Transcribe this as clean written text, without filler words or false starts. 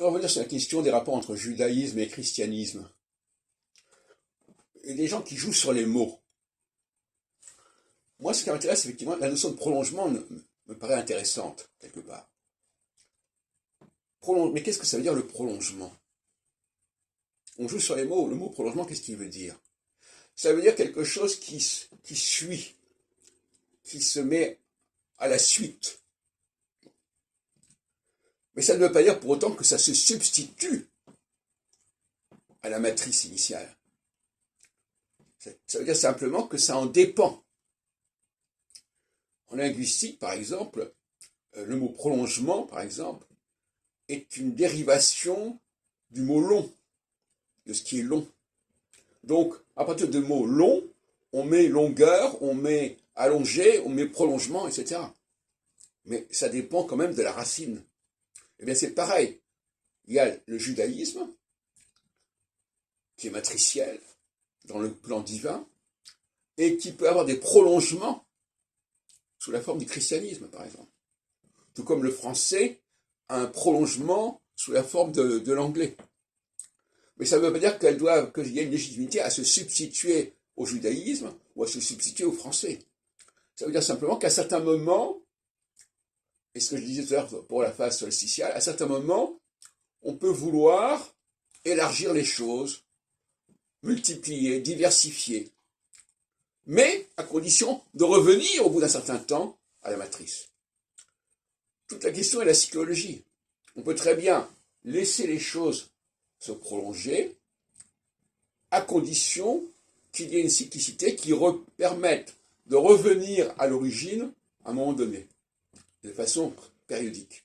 voudrais revenir sur la question des rapports entre judaïsme et christianisme. Il y a des gens qui jouent sur les mots. Moi, ce qui m'intéresse, effectivement, la notion de prolongement me paraît intéressante, quelque part. Mais qu'est-ce que ça veut dire le prolongement? On joue sur les mots. Le mot prolongement, qu'est-ce qu'il veut dire? Ça veut dire quelque chose qui suit, qui se met à la suite. Mais ça ne veut pas dire pour autant que ça se substitue à la matrice initiale. Ça veut dire simplement que ça en dépend. En linguistique, par exemple, le mot prolongement, par exemple, est une dérivation du mot long, de ce qui est long. Donc, à partir du mot long, on met longueur, on met allongé, on met prolongement, etc. Mais ça dépend quand même de la racine. Eh bien, c'est pareil. Il y a le judaïsme, qui est matriciel, dans le plan divin, et qui peut avoir des prolongements sous la forme du christianisme, par exemple. Tout comme le français a un prolongement sous la forme de l'anglais. Mais ça ne veut pas dire qu'il y a une légitimité à se substituer au judaïsme ou à se substituer au français. Ça veut dire simplement qu'à certains moments, et ce que je disais tout à l'heure pour la phase solsticiale, à certains moments, on peut vouloir élargir les choses, multiplier, diversifier, mais à condition de revenir au bout d'un certain temps à la matrice. Toute la question est la psychologie. On peut très bien laisser les choses se prolonger à condition qu'il y ait une cyclicité qui permette de revenir à l'origine à un moment donné, de façon périodique.